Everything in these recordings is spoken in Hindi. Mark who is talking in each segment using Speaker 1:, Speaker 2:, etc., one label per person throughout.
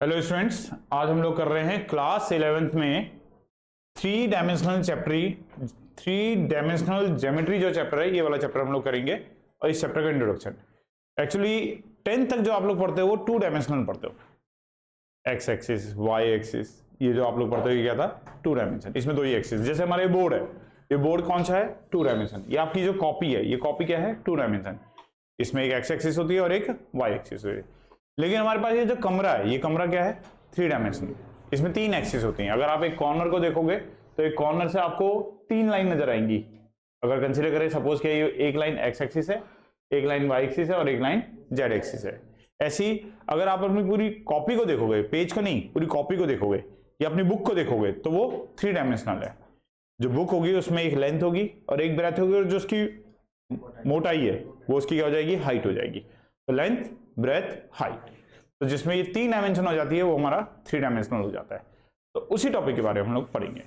Speaker 1: हेलो स्टूडेंट्स, आज हम लोग कर रहे हैं क्लास 11th में थ्री डायमेंशनल ज्योमेट्री जो चैप्टर है, ये वाला चैप्टर हम लोग करेंगे। और इस चैप्टर का इंट्रोडक्शन, एक्चुअली 10th तक जो आप लोग पढ़ते हो वो 2 डायमेंशनल पढ़ते हो। एक्स एक्सिस, वाई एक्सिस, ये जो आप लोग पढ़ते हो ये क्या था, 2 डायमेंशन। इसमें 2 ही एक्सिस। जैसे हमारे बोर्ड है, ये बोर्ड कौन सा है, 2 डायमेंशन। ये आपकी जो कॉपी है, ये कॉपी क्या है, 2 डायमेंशन। इसमें एक एक्स एक्सिस होती है और एक वाई एक्सिस होती है। लेकिन हमारे पास ये जो कमरा है, ये कमरा क्या है, 3 डायमेंशन। इसमें 3 एक्सिस होती हैं। अगर आप एक कॉर्नर को देखोगे तो एक कॉर्नर से आपको 3 लाइन नजर आएंगी। अगर कंसीडर करें, सपोज कि ये एक लाइन एक्स एक्सिस है, एक लाइन वाई एक्सिस है और एक लाइन जेड एक्सिस है। ऐसी अगर आप अपनी पूरी कॉपी को देखोगे, पेज को नहीं, पूरी कॉपी को देखोगे या अपनी बुक को देखोगे तो वो 3 डायमेंशनल है। जो बुक होगी उसमें एक लेंथ होगी और एक ब्रेथ होगी, और जो उसकी मोटाई है वो उसकी क्या हो जाएगी, हाइट हो जाएगी। तो लेंथ, ब्रेथ, हाइट। तो जिसमें ये 3 डायमेंशन हो जाती है वो हमारा 3 डायमेंशनल हो जाता है। तो उसी टॉपिक के बारे में हम लोग पढ़ेंगे।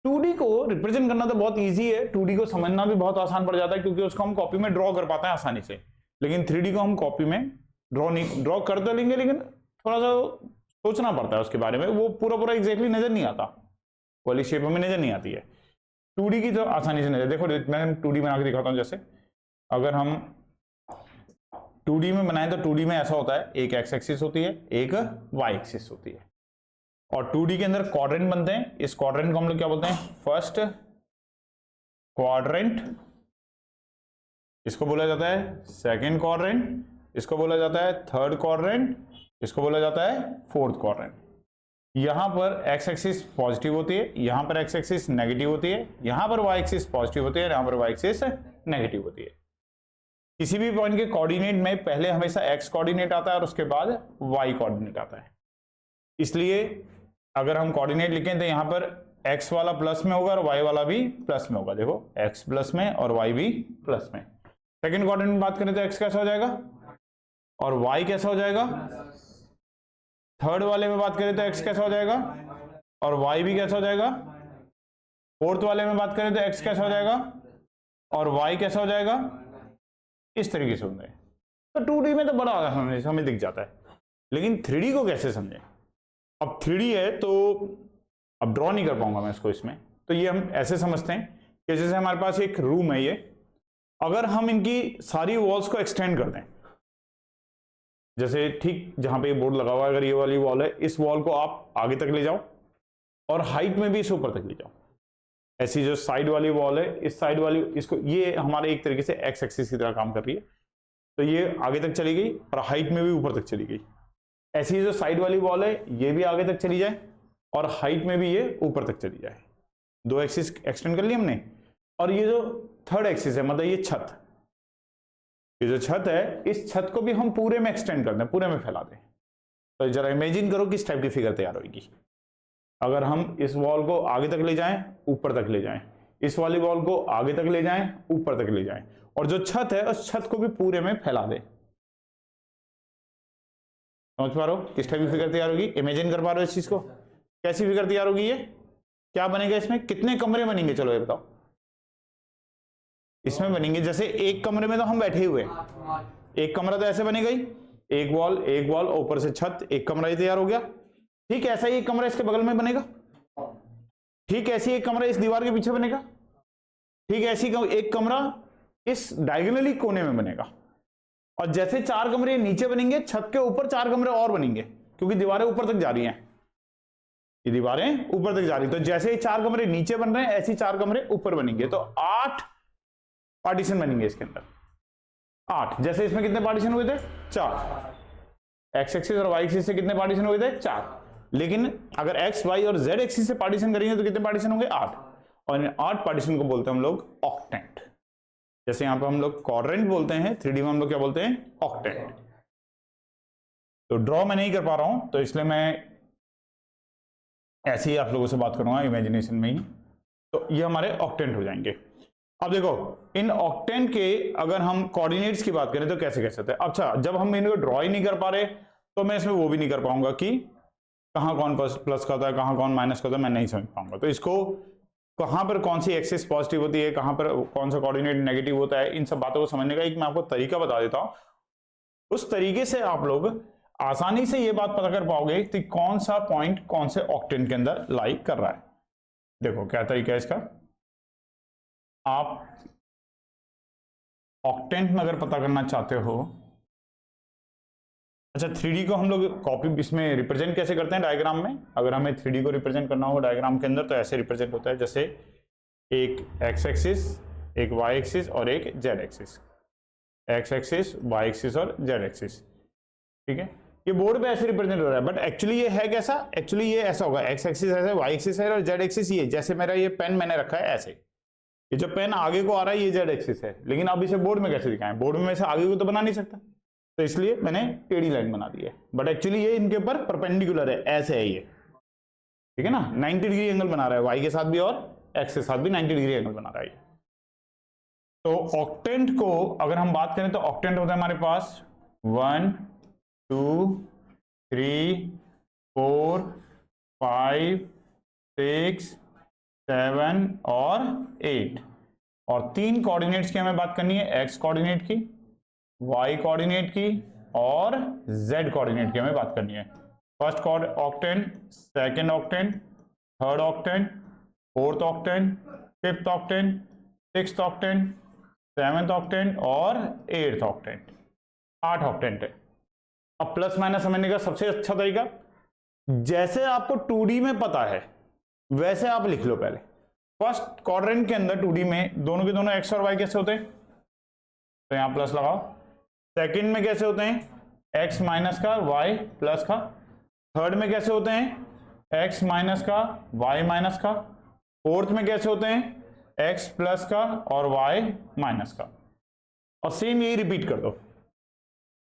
Speaker 1: 2D को रिप्रेजेंट करना तो बहुत इजी है, 2D को समझना भी बहुत आसान पड़ जाता है, क्योंकि उसको हम कॉपी में ड्रॉ कर पाते हैं आसानी से। लेकिन 3D को हम कॉपी में ड्रॉ कर तो लेंगे, लेकिन थोड़ा सा सोचना पड़ता है उसके बारे में। वो पूरा एग्जैक्टली नजर नहीं आता, वाली शेप में नजर नहीं आती है। 2D की तो आसानी से नजर। देखो मैं 2D बना के दिखाता हूँ। जैसे अगर हम 2D में बनाएं तो 2D में ऐसा होता है, एक एक्स एक्सिस होती है, एक वाई एक्सिस होती है। और 2D के अंदर क्वाड्रेंट बनते हैं। इस क्वाड्रेंट को हम लोग क्या बोलते हैं, फर्स्ट क्वाड्रेंट, इसको बोला जाता है सेकंड क्वाड्रेंट, इसको बोला जाता है थर्ड क्वाड्रेंट, इसको बोला जाता है फोर्थ क्वाड्रेंट। यहां पर एक्स एक्सिस पॉजिटिव होती है, यहां पर एक्स एक्सिस नेगेटिव होती है, यहां पर वाई एक्सिस पॉजिटिव होती है, यहां पर वाई एक्सिस नेगेटिव होती है। किसी भी पॉइंट के कोऑर्डिनेट में पहले हमेशा एक्स कोऑर्डिनेट आता है और उसके बाद वाई कोऑर्डिनेट आता है। इसलिए अगर हम कोऑर्डिनेट लिखें तो यहां पर एक्स वाला प्लस में होगा और वाई वाला भी प्लस में होगा। देखो, एक्स प्लस में और वाई भी प्लस में। सेकंड कोऑर्डिनेट में बात करें तो एक्स कैसा हो जाएगा और वाई कैसा हो जाएगा। थर्ड वाले में बात करें तो एक्स कैसा हो जाएगा और वाई भी कैसा हो जाएगा। फोर्थ वाले में बात करें तो एक्स कैसा हो जाएगा और वाई कैसा हो जाएगा। इस तरीके से होंगे। तो 2D में तो बड़ा हमें दिख जाता है, लेकिन 3D को कैसे समझें। अब 3D है तो अब ड्रॉ नहीं कर पाऊंगा मैं इसको इसमें। तो ये हम ऐसे समझते हैं कि जैसे हमारे पास एक रूम है, ये अगर हम इनकी सारी वॉल्स को एक्सटेंड कर दें, जैसे ठीक जहां पे ये बोर्ड लगा हुआ है, अगर ये वाली वॉल है, इस वॉल को आप आगे तक ले जाओ और हाइट में भी इसे ऊपर तक ले जाओ। ऐसी जो साइड वाली वॉल है, इस साइड वाली, इसको, ये हमारे एक तरीके से एक्स एक्सिस की तरह काम कर रही है। तो ये आगे तक चली गई और हाइट में भी ऊपर तक चली गई। ऐसी जो साइड वाली वॉल है, ये भी आगे तक चली जाए और हाइट में भी ये ऊपर तक चली जाए। 2 एक्सिस एक्सटेंड कर ली हमने। और ये जो थर्ड एक्सिस है, मतलब ये छत, ये जो छत है, इस छत को भी हम पूरे में एक्सटेंड कर दें, पूरे में फैला दें। तो जरा इमेजिन करो किस टाइप की फिगर तैयार होगी। अगर हम इस वॉल को आगे तक ले जाएं, ऊपर तक ले जाएं, इस वाली वॉल को आगे तक ले जाएं, ऊपर तक ले जाएं, और जो छत है उस छत को भी पूरे में फैला दें। समझ पा रहे हो किस टाइप की फिगर तैयार होगी। इमेजिन कर पा रहे हो इस चीज को, कैसी फिगर तैयार होगी। ये क्या बनेगा, इसमें कितने कमरे बनेंगे, चलो ये बताओ। इसमें बनेंगे, जैसे एक कमरे में तो हम बैठे हुए हैं, एक कमरा तो ऐसे बनेगा ही, एक वॉल ऊपर से छत, एक कमरा ही तैयार हो गया। ठीक ऐसा ही एक कमरा इसके बगल में बनेगा, ठीक ऐसी एक कमरा इस दीवार के पीछे बनेगा, ठीक ऐसी एक कमरा इस डायगोनली कोने में बनेगा। और जैसे 4 कमरे नीचे बनेंगे, छत के ऊपर 4 कमरे और बनेंगे, क्योंकि दीवारें ऊपर तक जा रही हैं, ये दीवारें ऊपर तक जा रही। तो जैसे ही 4 कमरे नीचे बन रहे हैं, ऐसे 4 कमरे ऊपर बनेंगे। तो 8 पार्टीशन बनेंगे इसके अंदर, 8। जैसे इसमें कितने पार्टीशन हुए थे, 4। एक्स एक्सिस और वाई एक्सिस से कितने पार्टीशन हुए थे, 4। लेकिन अगर एक्स, वाई और जेड एक्सिस से पार्टीशन करेंगे तो कितने पार्टीशन होंगे, 8। और इन 8 पार्टीशन को बोलते हैं हम लोग ऑक्टेंट। जैसे यहां पर हम लोग क्वाड्रेंट बोलते हैं, 3D में हम लोग क्या बोलते हैं, ऑक्टेंट। तो ड्रॉ मैं नहीं कर पा रहा हूं, तो इसलिए मैं ऐसे ही आप लोगों से बात करूंगा इमेजिनेशन में ही। तो ये हमारे ऑक्टेंट हो जाएंगे। अब देखो, इन ऑक्टेंट के अगर हम कोऑर्डिनेट्स की बात करें तो कैसे कह सकते हैं। अच्छा, जब हम इनको ड्रॉ ही नहीं कर पा रहे तो मैं इसमें वो भी नहीं कर पाऊंगा कि कहां कौन प्लस का होता है, कहां कौन माइनस का होता है, मैं नहीं समझ पाऊंगा। तो इसको कहां पर कौन सी एक्सिस पॉजिटिव होती है, कहां पर कौन सा कोऑर्डिनेट नेगेटिव होता है, इन सब बातों को समझने का एक मैं आपको तरीका बता देता हूं। उस तरीके से आप लोग आसानी से ये बात पता कर पाओगे कि कौन सा पॉइंट कौन से ऑक्टेन के अंदर लाई कर रहा है। देखो क्या तरीका है इसका, आप ऑक्टेंट में अगर पता करना चाहते हो, अच्छा 3D को हम लोग कॉपी इसमें रिप्रेजेंट कैसे करते हैं डायग्राम में, अगर हमें 3D को रिप्रेजेंट करना हो डायग्राम के अंदर तो ऐसे रिप्रेजेंट होता है, जैसे एक एक्स एक्सिस, एक वाई एक्सिस और एक z axis, x axis, y axis और जेड एक्सिस, ठीक है। ये बोर्ड पे ऐसे रिप्रेजेंट हो रहा है, बट एक्चुअली ये है कैसा, एक्चुअली ये ऐसा होगा, एक्स एक्सिस ऐसे, वाई एक्सिस है और जेड एक्सिस ये, जैसे मेरा ये पेन मैंने रखा है ऐसे, ये जो पेन आगे को आ रहा है ये जेड एक्सिस है, लेकिन अब इसे बोर्ड में कैसे दिखाएं, बोर्ड में से आगे को तो बना नहीं सकता, तो इसलिए मैंने टेढ़ी लाइन बना दी है, बट एक्चुअली ये इनके ऊपर परपेंडिकुलर है, ऐसे है ये, ठीक है ना, 90 डिग्री एंगल बना रहा है, वाई के साथ भी और एक्स के साथ भी 90 डिग्री एंगल बना रहा है। तो ऑक्टेंट को अगर हम बात करें तो ऑक्टेंट होता है हमारे पास 1 2 3 4 5 6 7 और 8, और 3 कोऑर्डिनेट्स की हमें बात करनी है, एक्स कोऑर्डिनेट की, वाई कोऑर्डिनेट की और जेड कोऑर्डिनेट की हमें बात करनी है। First octant, second octant, third octant, fourth octant, fifth octant, sixth octant, seventh octant और 8th ऑक्टेंट, 8 ऑक्टेंट है। अब प्लस माइनस समझने का सबसे अच्छा तरीका, जैसे आपको 2D में पता है वैसे आप लिख लो पहले। फर्स्ट क्वाड्रेंट के अंदर 2D में दोनों के दोनों एक्स और वाई कैसे होते हैं, तो यहां प्लस लगाओ। सेकंड में कैसे होते हैं, एक्स माइनस का वाई प्लस का। थर्ड में कैसे होते हैं, एक्स माइनस का वाई माइनस का। फोर्थ में कैसे होते हैं, एक्स प्लस का और वाई माइनस का। और सेम यही रिपीट कर दो,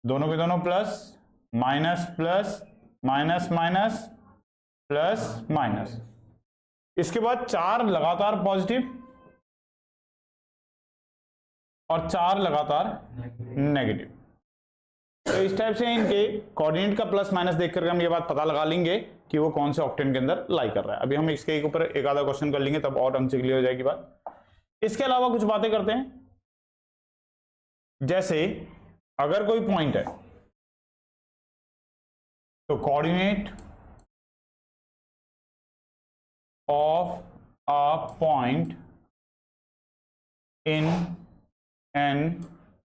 Speaker 1: दोनों के दोनों plus minus plus minus minus plus minus. इसके बाद 4 लगातार पॉजिटिव और 4 लगातार नेगेटिव। तो इस टाइप से इनके कोऑर्डिनेट का प्लस माइनस देख कर हम ये बात पता लगा लेंगे कि वो कौन से ऑक्टेन के अंदर लाई कर रहा है। अभी हम इसके ऊपर एक आधा क्वेश्चन कर लेंगे, तब और ढंग से क्लियर हो जाएगी बात। इसके अलावा कुछ बातें करते हैं, जैसे अगर कोई पॉइंट है तो coordinate of a point in an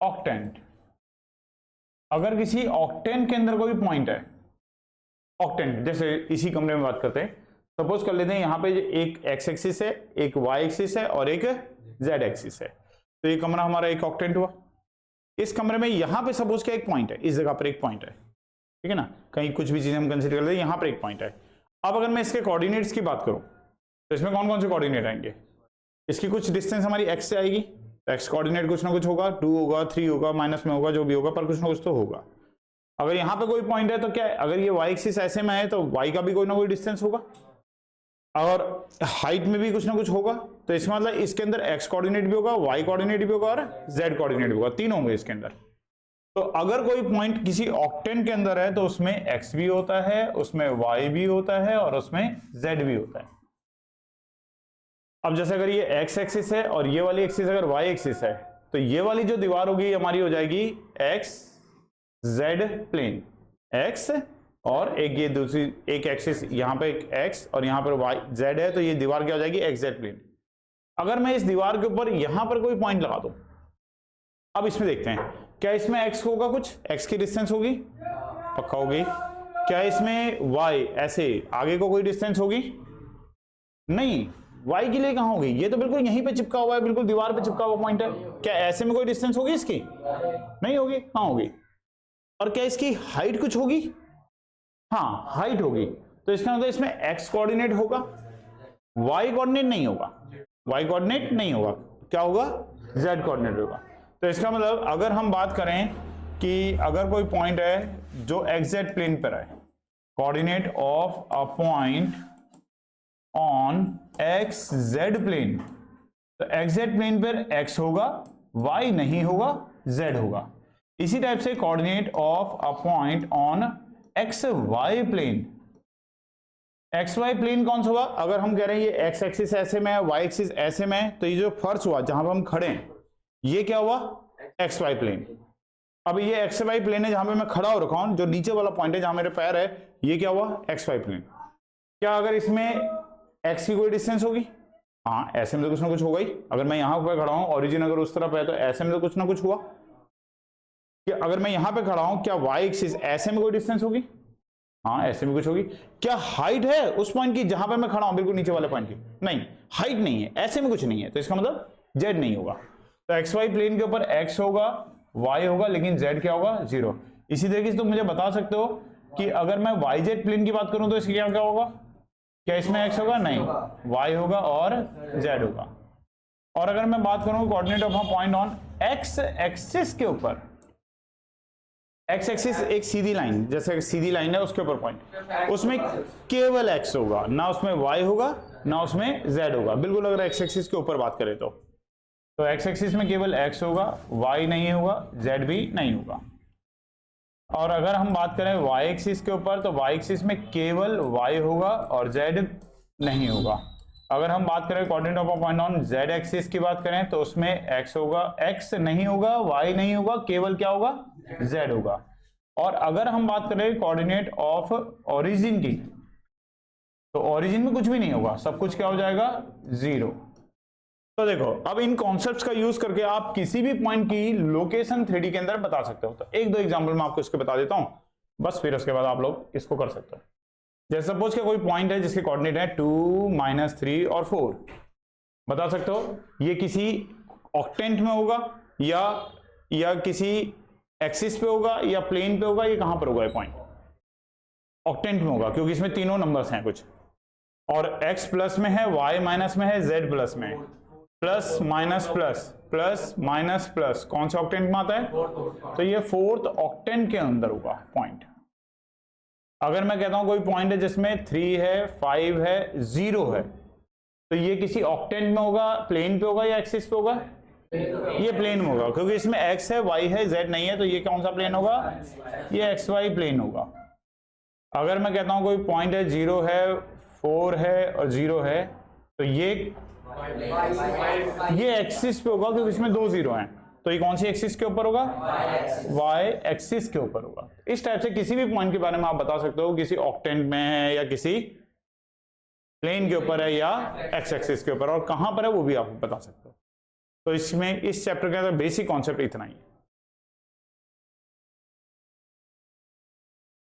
Speaker 1: octant, अगर किसी ऑक्टेंट के अंदर कोई पॉइंट है, ऑक्टेंट जैसे इसी कमरे में बात करते हैं, सपोज कर लेते हैं यहां पे एक एक्स एक्सिस है, एक वाई एक्सिस है और एक जेड एक्सिस है, तो ये कमरा हमारा एक ऑक्टेंट हुआ। इस कमरे में यहां पे सपोज क्या एक पॉइंट है, इस जगह पर एक पॉइंट है, ठीक है ना, कहीं कुछ भी चीज हम कंसीडर करते हैं, यहां पर एक पॉइंट है। अब अगर मैं इसके कोऑर्डिनेट्स की बात करूं तो इसमें कौन कौन से कोऑर्डिनेट आएंगे, इसकी कुछ डिस्टेंस हमारी एक्स से आएगी, एक्स कोऑर्डिनेट कुछ ना कुछ होगा, 2 होगा, 3 होगा, माइनस में होगा, जो भी होगा, पर कुछ ना कुछ तो होगा। अगर यहाँ पे कोई पॉइंट है तो क्या है, अगर ये वाई एक्सिस ऐसे में है तो वाई का भी कोई ना कोई डिस्टेंस होगा, और हाइट में भी कुछ ना कुछ होगा, तो इसमें मतलब इसके अंदर एक्स कोऑर्डिनेट भी होगा, वाई कोऑर्डिनेट भी होगा और जेड कोऑर्डिनेट भी होगा, 3 होंगे इसके अंदर। तो अगर कोई पॉइंट किसी ऑक्टेंट के अंदर है तो उसमें एक्स भी होता है, उसमें वाई भी होता है और उसमें जेड भी होता है। अब जैसे अगर ये एक्स एक्सिस है और ये वाली एक्सिस अगर वाई एक्सिस है, तो ये वाली जो दीवार होगी हमारी हो जाएगी एक्स जेड प्लेन, एक्स और एक ये दूसरी एक एक्सिस, यहां पे एक एक्स और यहां पर वाई जेड है, तो ये दीवार क्या हो जाएगी, एक्स जेड प्लेन। अगर मैं इस दीवार के ऊपर यहां पर कोई पॉइंट लगा दूं, अब इसमें देखते हैं क्या इसमें एक्स होगा, कुछ एक्स की डिस्टेंस होगी, पक्का होगी। क्या इसमें वाई ऐसे आगे को कोई डिस्टेंस होगी, नहीं, y के लिए कहां होगी, ये तो बिल्कुल यहीं पे चिपका हुआ है, बिल्कुल दीवार पे चिपका हुआ पॉइंट है। क्या ऐसे में कोई डिस्टेंस होगी इसकी, नहीं होगी, कहां होगी। और क्या इसकी हाइट कुछ होगी, हाँ हाइट होगी, तो इसका मतलब इसमें x कोऑर्डिनेट होगा, y कोऑर्डिनेट नहीं होगा, y कोऑर्डिनेट नहीं होगा, क्या होगा, z कोऑर्डिनेट होगा। तो इसका मतलब अगर हम बात करें कि अगर कोई पॉइंट है जो xz प्लेन पर है, coordinate of a point on x z plane, तो एक्स जेड प्लेन पर x होगा, y नहीं होगा, z होगा। इसी टाइप से coordinate of a point on x y plane, x y plane कौन सा होगा, अगर हम कह रहे हैं ये एक्स एक्सिस ऐसे में है, वाई एक्सिस ऐसे में है, तो ये जो फर्श हुआ जहां पर हम खड़े हैं ये क्या हुआ, एक्स वाई प्लेन। अब ये एक्स वाई प्लेन है जहां पे मैं खड़ा हो रखा हूं, जो नीचे वाला पॉइंट है जहां मेरे पैर है, ये क्या हुआ, एक्स वाई प्लेन। क्या अगर इसमें एक्स की कोई डिस्टेंस होगी? हाँ, ऐसे में तो कुछ ना कुछ होगा ही। अगर मैं यहां पे खड़ा हूं, ओरिजिन अगर उस तरफ है तो ऐसे में तो कुछ ना कुछ हुआ। कि अगर मैं यहां पे खड़ा हूं, क्या वाई एक्सिस ऐसे में कोई डिस्टेंस होगी? हाँ, ऐसे में कुछ होगी। क्या हाइट है उस पॉइंट की जहां पे मैं खड़ा हूं, बिल्कुल नीचे वाले पॉइंट की? नहीं, हाइट नहीं है, ऐसे में कुछ नहीं है, तो इसका मतलब जेड नहीं होगा। तो एक्स वाई प्लेन के ऊपर एक्स होगा, वाई होगा, लेकिन जेड क्या होगा, 0। इसी तरीके से तुम मुझे बता सकते हो कि अगर मैं वाई जेड प्लेन की बात करूं तो इसके क्या क्या होगा? क्या इसमें एक्स होगा? नहीं, वाई होगा और जेड होगा। और अगर मैं बात करूं coordinate of a point on x axis के ऊपर, एक्स एक्सिस एक सीधी लाइन, जैसे सीधी लाइन है उसके ऊपर पॉइंट, उसमें केवल एक्स होगा, ना उसमें वाई होगा ना उसमें जेड होगा। बिल्कुल अगर एक्स एक्सिस के ऊपर बात करें तो एक्स एक्सिस में केवल एक्स होगा, वाई नहीं होगा, जेड भी नहीं होगा। और अगर हम बात करें वाई एक्सिस के ऊपर तो वाई एक्सिस में केवल वाई होगा और जेड नहीं होगा। अगर हम बात करें coordinate of a point on Z axis की बात करें तो उसमें एक्स होगा, एक्स नहीं होगा, वाई नहीं होगा, केवल क्या होगा, जेड होगा। और अगर हम बात करें कोऑर्डिनेट ऑफ ओरिजिन की तो ओरिजिन में कुछ भी नहीं होगा, सब कुछ क्या हो जाएगा, 0। तो देखो, अब इन कॉन्सेप्ट्स का यूज करके आप किसी भी पॉइंट की लोकेशन 3D के अंदर बता सकते हो। तो एक दो एग्जांपल मैं आपको इसके बता देता हूं, बस फिर उसके बाद आप लोग इसको कर सकते हो। जैसे सपोज कि कोई पॉइंट है जिसके कोऑर्डिनेट है 2, -3 और 4, बता सकते हो ये किसी ऑक्टेंट में होगा या किसी एक्सिस पे होगा या प्लेन पे होगा, ये कहां पर होगा? ये पॉइंट ऑक्टेंट में होगा क्योंकि इसमें तीनों नंबर्स हैं कुछ, और x प्लस में है, y माइनस में है, z प्लस में है, plus minus plus plus minus plus, कौन सा ऑक्टेंट में आता है? तो ये 4th ऑक्टेंट के अंदर होगा पॉइंट। अगर मैं कहता हूं कोई पॉइंट है जिसमें 3 है, 5 है, 0 है, तो ये किसी ऑक्टेंट में होगा, प्लेन पे होगा या एक्सिस पे होगा? ये प्लेन में होगा क्योंकि इसमें x है, y है, z नहीं है, तो ये कौन सा प्लेन होगा? ये एक्स वाई प्लेन होगा। अगर मैं कहता हूं कोई पॉइंट है 0 है, 4 है और 0 है, तो ये एक्सिस पे होगा क्योंकि इसमें 2 0 हैं, तो ये कौन सी एक्सिस के ऊपर होगा? वाई एक्सिस के ऊपर होगा। इस टाइप से किसी भी पॉइंट के बारे में आप बता सकते हो, किसी ऑक्टेंट में है या किसी प्लेन के ऊपर है या एक्स एक्सिस के ऊपर, और कहां पर है वो भी आप बता सकते हो। तो इसमें इस चैप्टर के अंदर बेसिक कॉन्सेप्ट इतना ही है।